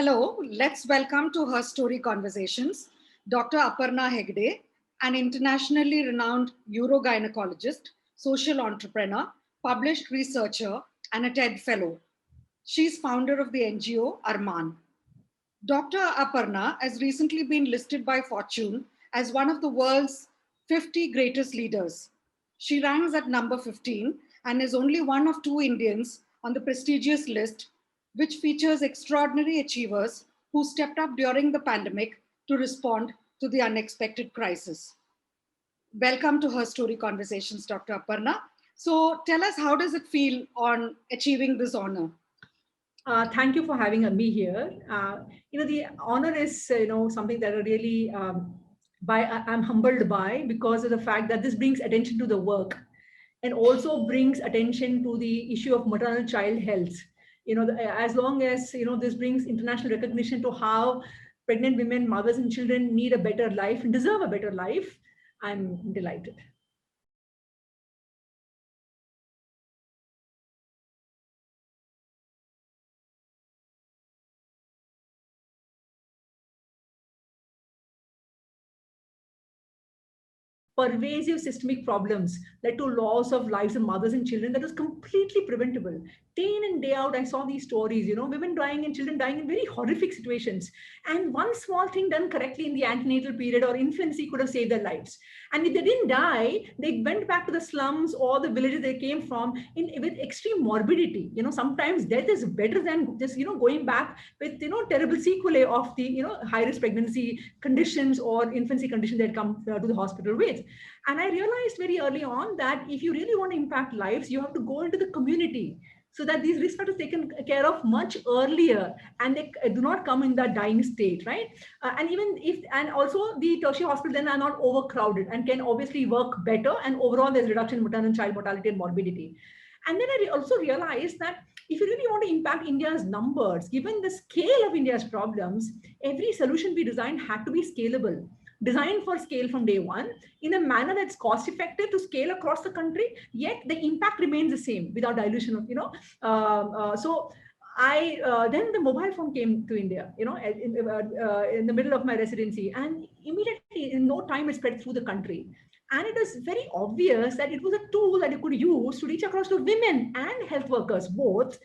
Hello, let's welcome to Her Story Conversations, Dr. Aparna Hegde, an internationally renowned urogynecologist, social entrepreneur, published researcher, and a TED Fellow. She's founder of the NGO Arman. Dr. Aparna has recently been listed by Fortune as one of the world's 50 greatest leaders. She ranks at number 15 and is only one of two Indians on the prestigious list, which features extraordinary achievers who stepped up during the pandemic to respond to the unexpected crisis. Welcome to Her Story Conversations, Dr. Aparna. So tell us, how does it feel on achieving this honor? Thank you for having me here. The honor is, something that I really I'm humbled by because of the fact that this brings attention to the work and also brings attention to the issue of maternal child health. As long as, this brings international recognition to how pregnant women, mothers and children need a better life and deserve a better life, I'm delighted. Pervasive systemic problems led to loss of lives of mothers and children that was completely preventable. Day in and day out, I saw these stories, women dying and children dying in very horrific situations. And one small thing done correctly in the antenatal period or infancy could have saved their lives. And if they didn't die, they went back to the slums or the villages they came from with extreme morbidity. Sometimes death is better than just, going back with, terrible sequelae of the, high-risk pregnancy conditions or infancy conditions that come to the hospital with. And I realized very early on that if you really want to impact lives, you have to go into the community so that these risk factors are taken care of much earlier and they do not come in that dying state, right? And also the tertiary hospitals then are not overcrowded and can obviously work better. And overall, there's reduction in maternal child mortality and morbidity. And then I also realized that if you really want to impact India's numbers, given the scale of India's problems, every solution we designed had to be scalable, designed for scale from day one in a manner that's cost effective to scale across the country, yet the impact remains the same without dilution of, so then the mobile phone came to India, in the middle of my residency, and immediately in no time it spread through the country. And it was very obvious that it was a tool that you could use to reach across to women and health workers, both,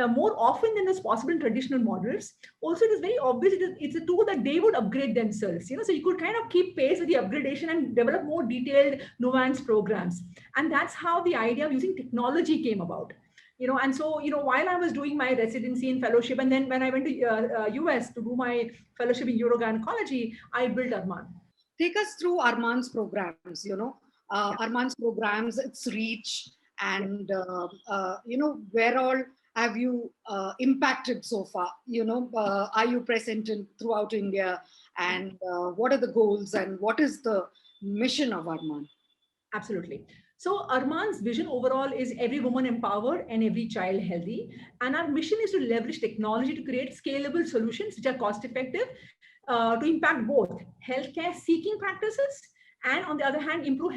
more often than is possible in traditional models. Also, it is very obvious it's a tool that they would upgrade themselves. So you could kind of keep pace with the upgradation and develop more detailed, nuanced programs. And that's how the idea of using technology came about. And so, while I was doing my residency and fellowship, and then when I went to US to do my fellowship in urogynecology, I built Arman. Take us through Arman's programs, Yeah. Arman's programs, its reach, and, where all have you impacted so far? Are you present throughout India? And what are the goals and what is the mission of Arman? Absolutely. So Arman's vision overall is every woman empowered and every child healthy. And our mission is to leverage technology to create scalable solutions which are cost effective to impact both healthcare seeking practices and, on the other hand, improve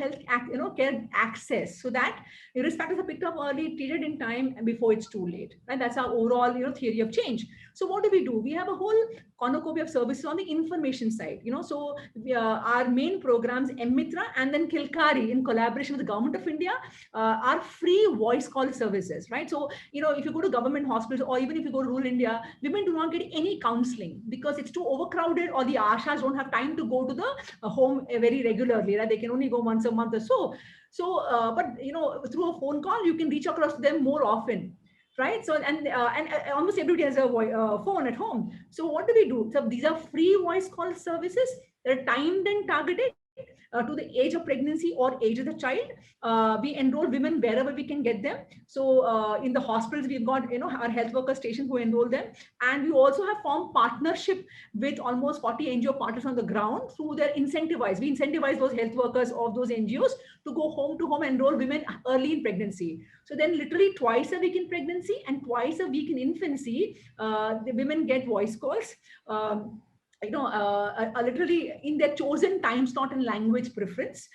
care access so that risk factors are picked up early, treated in time, and before it's too late. And that's our overall theory of change. So what do? We have a whole cornucopia of services on the information side. So our main programs, Mitra and then Kilkari, in collaboration with the Government of India, are free voice call services, right? So if you go to government hospitals or even if you go to rural India, women do not get any counseling because it's too overcrowded, or the ashas don't have time to go to the home very regularly, right? They can only go once a month or so. But through a phone call, you can reach across to them more often, right? So and almost everybody has a phone at home. So what do? So these are free voice call services. They're timed and targeted to the age of pregnancy or age of the child. We enroll women wherever we can get them. So in the hospitals, we've got our health worker stations who enroll them, and we also have formed partnership with almost 40 NGO partners on the ground through their incentivize. We incentivize those health workers of those NGOs to go home to home, enroll women early in pregnancy. So then literally twice a week in pregnancy and twice a week in infancy, the women get voice calls. Literally in their chosen time slot and language preference.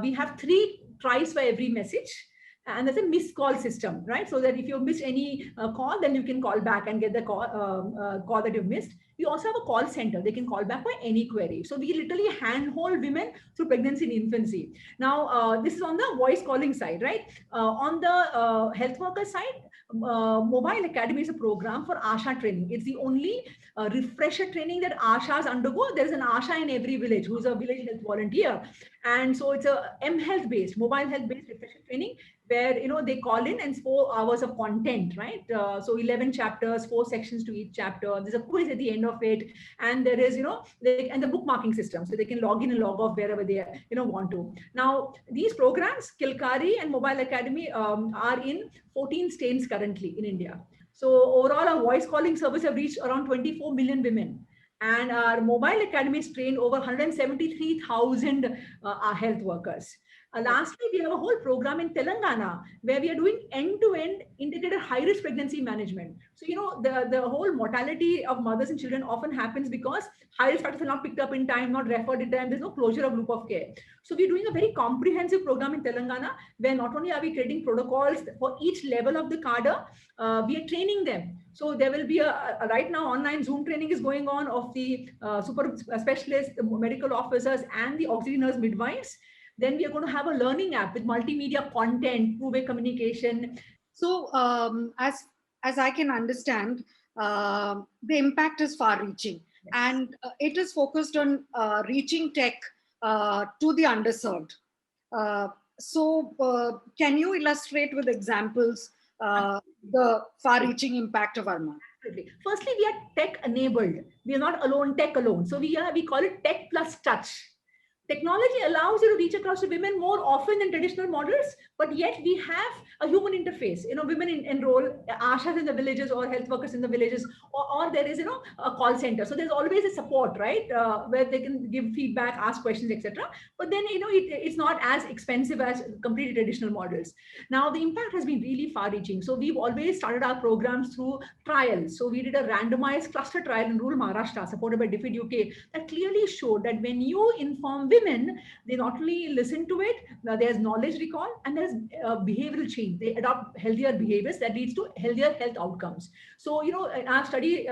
We have 3 tries for every message. And there's a missed call system, right? So that if you missed any call, then you can call back and get the call that you've missed. We also have a call center. They can call back for any query. So we literally handhold women through pregnancy and infancy. Now, this is on the voice calling side, right? On the health worker side, Mobile Academy is a program for ASHA training. It's the only refresher training that ASHAs undergo. There's an ASHA in every village who's a village health volunteer. And so it's a mHealth based, mobile health based refresher training where, you know, they call in and 4 hours of content, right? So 11 chapters, 4 sections to each chapter. There's a quiz at the end of it. And there is, you know, and the bookmarking system. So they can log in and log off wherever they, you know, want to. Now, these programs, Kilkari and Mobile Academy are in 14 states currently in India. So overall, our voice calling service have reached around 24 million women. And our Mobile Academy has trained over 173,000 health workers. Lastly, we have a whole program in Telangana where we are doing end-to-end integrated high-risk pregnancy management. So, you know, the whole mortality of mothers and children often happens because high-risk factors are not picked up in time, not referred in time. There's no closure of loop of care. So we're doing a very comprehensive program in Telangana where not only are we creating protocols for each level of the cadre, we are training them. So there will be right now online Zoom training is going on of the super specialists, the medical officers, and the auxiliary nurse midwives. Then we are going to have a learning app with multimedia content, two-way communication. So as I can understand, the impact is far-reaching, yes. And it is focused on reaching tech to the underserved. So can you illustrate with examples the far-reaching impact of Arman? Absolutely. Firstly, we are tech-enabled. We are not alone, tech alone. So we call it tech plus touch. Technology allows you to reach across to women more often than traditional models, but yet we have a human interface. You know, women enroll ASHAs in the villages or health workers in the villages, or there is, you know, a call center. So there's always a support, right, where they can give feedback, ask questions, etc. But then, you know, it's not as expensive as completely traditional models. Now, the impact has been really far-reaching. So we've always started our programs through trials. So we did a randomized cluster trial in rural Maharashtra, supported by DFID UK, that clearly showed that when you inform women, they not only listen to it, there's knowledge recall, and there's behavioral change. They adopt healthier behaviors that leads to healthier health outcomes. So, you know, in our study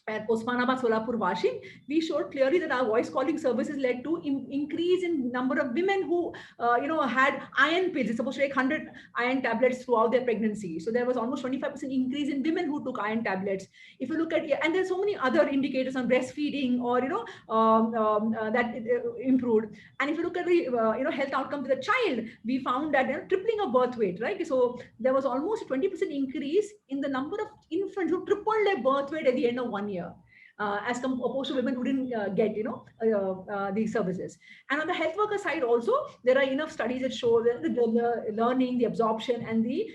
at Osmanabad, Solapur, Washing, we showed clearly that our voice calling services led to increase in number of women who, you know, had iron pills. It's supposed to take 100 iron tablets throughout their pregnancy. So there was almost 25% increase in women who took iron tablets. If you look at, and there's so many other indicators on breastfeeding or, you know, that improved. And if you look at the, you know, health outcome with the child, we found that, you know, tripling of birth weight, right? So there was almost a 20% increase in the number of infants who tripled their birth weight at the end of 1 year. As opposed to women who didn't get, you know, these services. And on the health worker side also, there are enough studies that show that the learning, the absorption, and the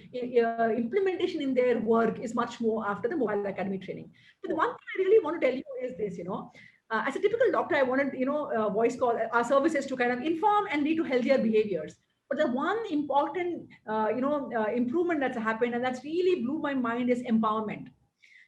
implementation in their work is much more after the Mobile Academy training. But the one thing I really want to tell you is this, you know, as a typical doctor, I wanted, you know, voice call our services to kind of inform and lead to healthier behaviors. But the one important, you know, improvement that's happened, and that's really blew my mind, is empowerment.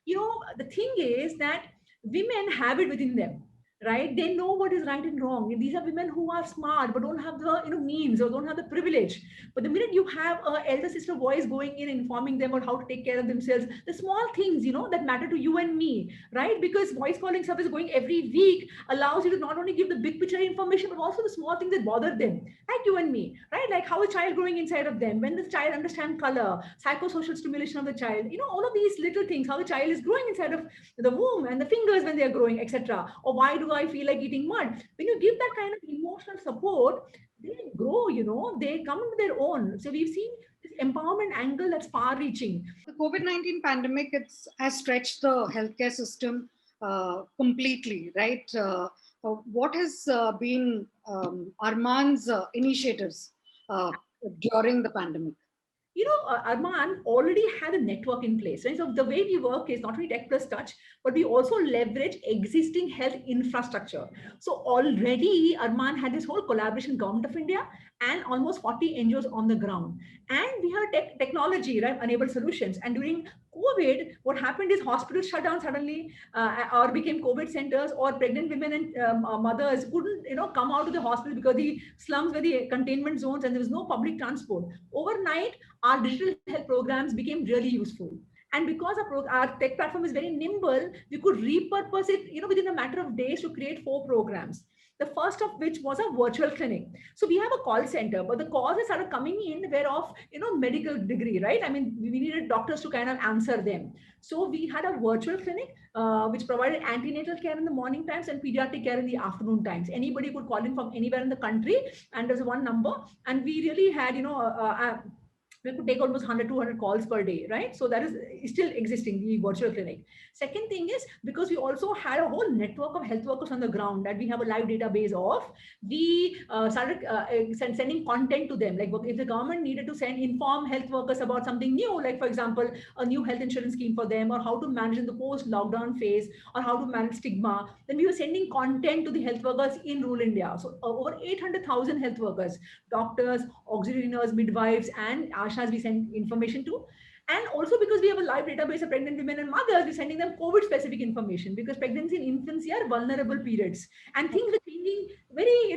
You know, the thing is that women have it within them, right? They know what is right and wrong. And these are women who are smart but don't have the, you know, means or don't have the privilege. But the minute you have an elder sister voice going in, informing them on how to take care of themselves, the small things, you know, that matter to you and me, right? Because voice calling service going every week allows you to not only give the big picture information, but also the small things that bother them, like you and me, right? Like how a child growing inside of them, when the child understands color, psychosocial stimulation of the child, you know, all of these little things, how the child is growing inside of the womb and the fingers when they're growing, etc. Or why do I feel like eating mud? When you give that kind of emotional support, they grow, you know, they come into their own. So we've seen this empowerment angle that's far-reaching. The COVID-19 pandemic has stretched the healthcare system completely, right? What has been Arman's initiatives during the pandemic? You know, Arman already had a network in place. Right? So the way we work is not only tech plus touch, but we also leverage existing health infrastructure. So already Arman had this whole collaboration with Government of India and almost 40 NGOs on the ground. And we have technology, right, enabled solutions. And during COVID, what happened is hospitals shut down suddenly, or became COVID centers, or pregnant women and mothers couldn't, come out of the hospital because the slums were the containment zones and there was no public transport. Overnight, our digital health programs became really useful. And because our tech platform is very nimble, we could repurpose it, within a matter of days to create 4 programs. The first of which was a virtual clinic. So we have a call center, but the calls that started coming in were of, medical degree, right? I mean, we needed doctors to kind of answer them. So we had a virtual clinic, which provided antenatal care in the morning times and pediatric care in the afternoon times. Anybody could call in from anywhere in the country, and there's one number. And we really had, we could take almost 100, 200 calls per day, right? So that is still existing, the virtual clinic. Second thing is, because we also had a whole network of health workers on the ground that we have a live database of, we started sending content to them. Like if the government needed to inform health workers about something new, like for example, a new health insurance scheme for them, or how to manage in the post-lockdown phase, or how to manage stigma, then we were sending content to the health workers in rural India. So over 800,000 health workers, doctors, auxiliary nurse, midwives, and ashas we send information to. And also because we have a live database of pregnant women and mothers, we're sending them COVID specific information, because pregnancy and infancy are vulnerable periods and things are changing very,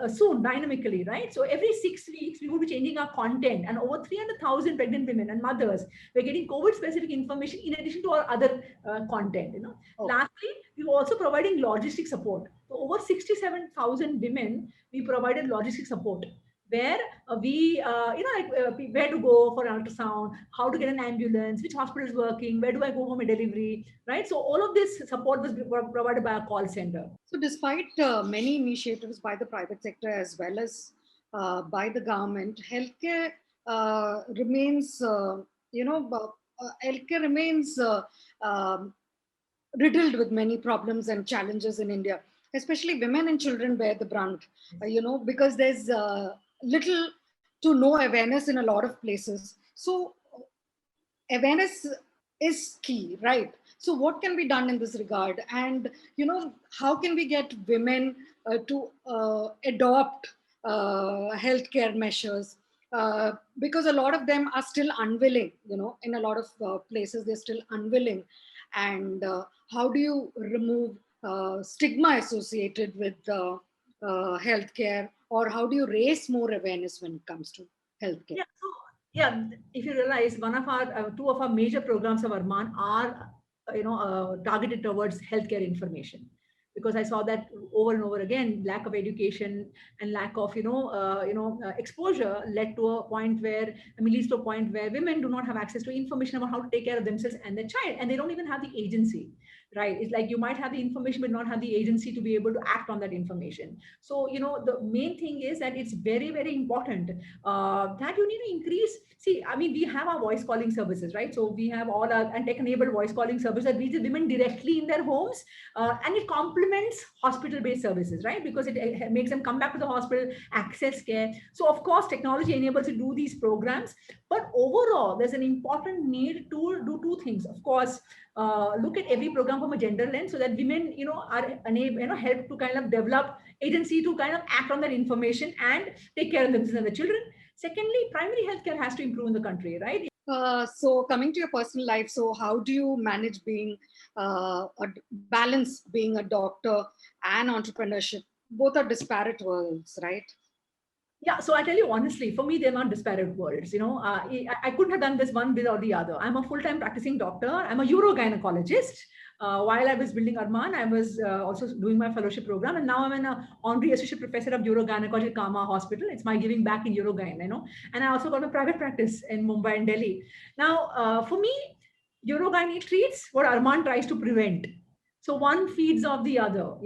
soon, dynamically, right? So every 6 weeks, we will be changing our content, and over 300,000 pregnant women and mothers, we're getting COVID specific information in addition to our other content, Lastly, we were also providing logistic support. So over 67,000 women, we provided logistic support, where where to go for an ultrasound, how to get an ambulance, which hospital is working, where do I go for my delivery, right? So all of this support was provided by a call center. So despite many initiatives by the private sector as well as by the government, healthcare remains, healthcare remains riddled with many problems and challenges in India. Especially women and children bear the brunt, because there's little to no awareness in a lot of places. So awareness is key, right? So what can be done in this regard? And, how can we get women to adopt healthcare measures? Because a lot of them are still unwilling, in a lot of places, they're still unwilling. And how do you remove stigma associated with healthcare, or how do you raise more awareness when it comes to healthcare? Yeah, if you realize, one of our two of our major programs of Arman are targeted towards healthcare information, because I saw that over and over again, lack of education and lack of exposure led to a point where, leads to a point where women do not have access to information about how to take care of themselves and their child, and they don't even have the agency. Right? It's like you might have the information but not have the agency to be able to act on that information. So the main thing is that it's very, very important that you need to increase. See, we have our voice calling services, right? So we have all our tech-enabled voice calling services that reaches women directly in their homes, and it complements hospital-based services, right? Because it makes them come back to the hospital, access care. So of course, technology enables you to do these programs, but overall, there's an important need to do two things. Of course, look at every program from a gender lens, so that women, are unable, help to kind of develop agency to kind of act on that information and take care of themselves and the children. Secondly, primary healthcare has to improve in the country, right? So coming to your personal life, so how do you manage being balance being a doctor and entrepreneurship? Both are disparate worlds, right? Yeah, so I tell you honestly, for me, they're not disparate worlds. I couldn't have done this one without the other. I'm a full-time practicing doctor. I'm a urogynecologist. While I was building Arman, I was also doing my fellowship program, and now I'm an honorary associate professor of urogynecology at Kama Hospital. It's my giving back in urogyne, and I also got a private practice in Mumbai and Delhi. Now, for me, urogyne treats what Arman tries to prevent. So one feeds off the other,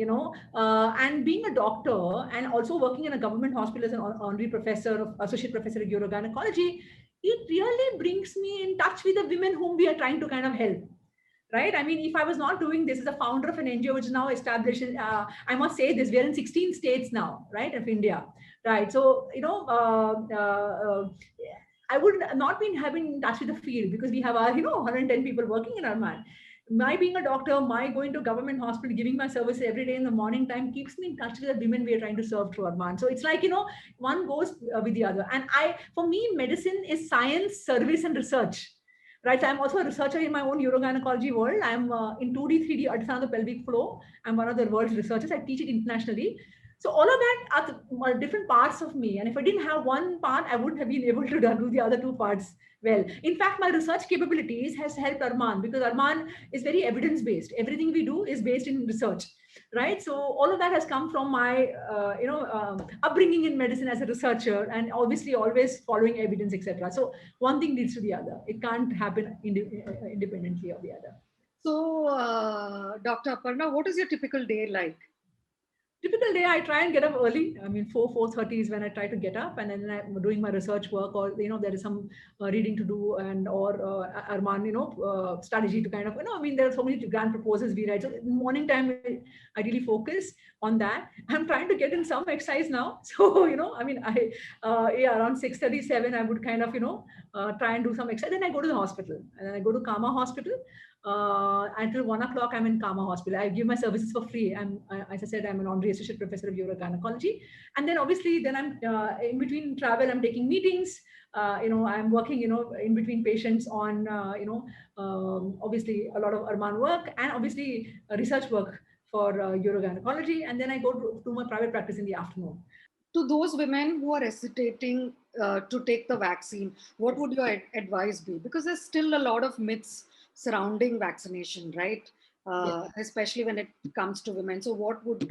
and being a doctor and also working in a government hospital as an honorary professor, associate professor of urogynecology, it really brings me in touch with the women whom we are trying to kind of help. Right? If I was not doing this as a founder of an NGO, which is now established, I must say this, we're in 16 states now, right, of India, right? So, I would not been having in touch with the field, because we have our, 110 people working in Arman. my being a doctor, my going to government hospital, giving my service every day in the morning time keeps me in touch with the women we are trying to serve through Arman. So it's like, one goes with the other. And for me, medicine is science, service, and research. Right. So I'm also a researcher in my own urogynecology world. I'm in 2D, 3D ultrasound of the pelvic floor. I'm one of the world's researchers. I teach it internationally. So all of that are different parts of me. And if I didn't have one part, I wouldn't have been able to do the other two parts well. In fact, my research capabilities has helped Arman, because Arman is very evidence-based. Everything we do is based in research, right? So all of that has come from my, upbringing in medicine as a researcher, and obviously always following evidence, etc. So one thing leads to the other. It can't happen independently of the other. So, Dr. Aparna, what is your typical day like? Typical day, I try and get up early. I mean, 4:30 is when I try to get up, and then I'm doing my research work, or there is some reading to do, and or Arman, strategy to kind of, I mean, there are so many grand proposals we write. So in the morning time, I really focus on that. I'm trying to get in some exercise now. So I mean, around 6:37, I would kind of try and do some exercise. Then I go to the hospital, and then I go to Kama Hospital. Until 1 o'clock, I'm in Kama Hospital. I give my services for free. As I said, I'm an honorary associate professor of urogynecology. And then obviously, then I'm in between travel, I'm taking meetings. I'm working, in between patients on, obviously a lot of Arman work, and obviously research work for urogynecology. And then I go to my private practice in the afternoon. To those women who are hesitating to take the vaccine, what would your advice be? Because there's still a lot of myths surrounding vaccination, right? Yes. Especially when it comes to women. So what would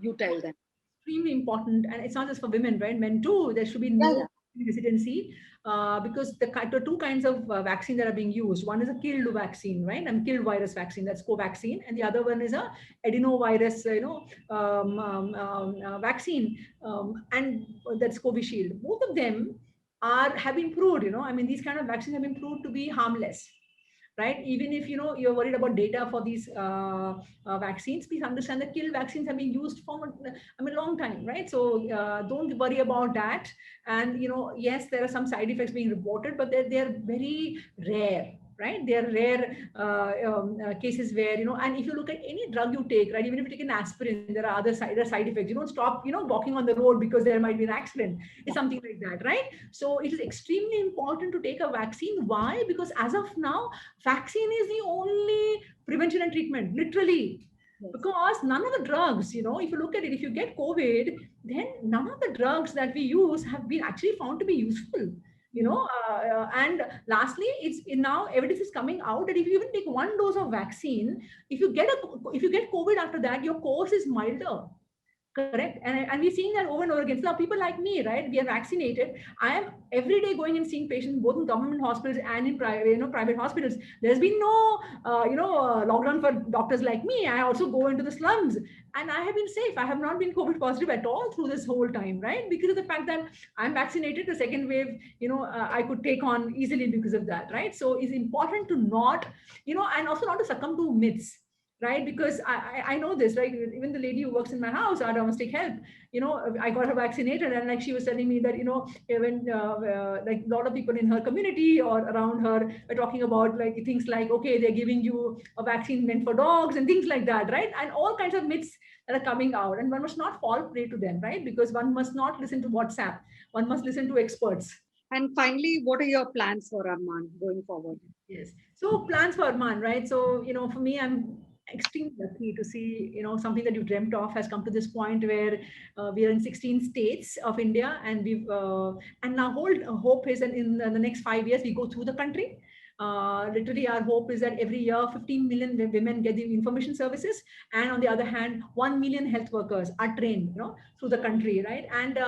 you tell them? Extremely important, and it's not just for women, right? Men too. There should be no hesitancy, because the two kinds of vaccine that are being used. One is a killed vaccine, right? And killed virus vaccine, that's Covaxin, and the other one is a adenovirus, vaccine, and that's Covishield. Both of them have been proved. I mean, these kind of vaccines have been proved to be harmless, right? Even if you're worried about data for these vaccines, please understand that kill vaccines have been used for a long time, right? So don't worry about that. And yes, there are some side effects being reported, but they're very rare, right? They are rare cases where and if you look at any drug you take, right, even if you take an aspirin, there are other side effects. You don't stop walking on the road because there might be an accident. It's something like that, right? So it is extremely important to take a vaccine. Why? Because as of now, vaccine is the only prevention and treatment, literally. Yes. Because none of the drugs, if you look at it, if you get COVID, then none of the drugs that we use have been actually found to be useful. And lastly, now evidence is coming out that if you even take one dose of vaccine, if you get COVID after that, your course is milder. Correct. And we're seeing that over and over again. So now people like me, right? We are vaccinated. I am every day going and seeing patients both in government hospitals and in private hospitals. There's been no, lockdown for doctors like me. I also go into the slums, and I have been safe. I have not been COVID positive at all through this whole time, right? Because of the fact that I'm vaccinated. The second wave, I could take on easily because of that, right? So it's important to not, and also not to succumb to myths. Right, because I know this, right? Even the lady who works in my house, our domestic help, I got her vaccinated, and like she was telling me that when like a lot of people in her community or around her are talking about like things like, okay, they're giving you a vaccine meant for dogs and things like that, right? And all kinds of myths that are coming out, and one must not fall prey to them, right? Because one must not listen to WhatsApp, one must listen to experts. And finally, what are your plans for Arman going forward? Yes, so plans for Arman, right? So for me, I'm extremely lucky to see something that you dreamt of has come to this point where we are in 16 states of India, and we've and now hope is that in the next 5 years we go through the country. Literally, our hope is that every year 15 million women get the information services, and on the other hand 1 million health workers are trained through the country, right? And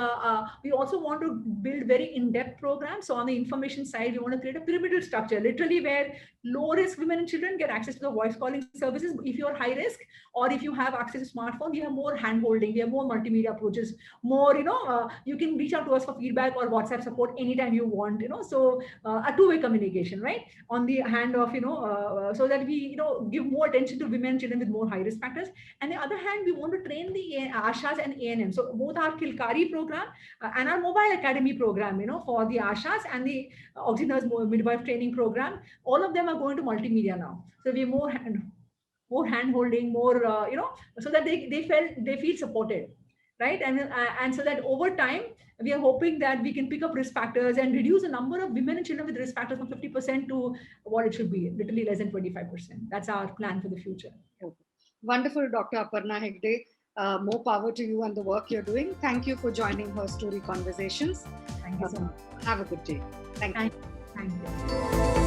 we also want to build very in-depth programs. So on the information side, we want to create a pyramidal structure, literally, where low-risk women and children get access to the voice calling services. If you're high risk, or if you have access to smartphone, we have more hand-holding, we have more multimedia approaches, more, you can reach out to us for feedback or WhatsApp support anytime you want, so a two-way communication, right? On the hand of, so that we, give more attention to women and children with more high-risk factors. And the other hand, we want to train the ASHAs and ANM. So both our Kilkari program and our mobile academy program, for the ASHAs and the Oxygeners midwife training program, all of them are going to multimedia now. So we more more hand holding, more, so that they feel supported, right? And so that over time, we are hoping that we can pick up risk factors and reduce the number of women and children with risk factors from 50% to what it should be, literally less than 25%. That's our plan for the future. Wonderful, Dr. Aparna Hegde. More power to you and the work you're doing. Thank you for joining Her Story Conversations. Thank you so much. Have a good day. Thank you. Thank you.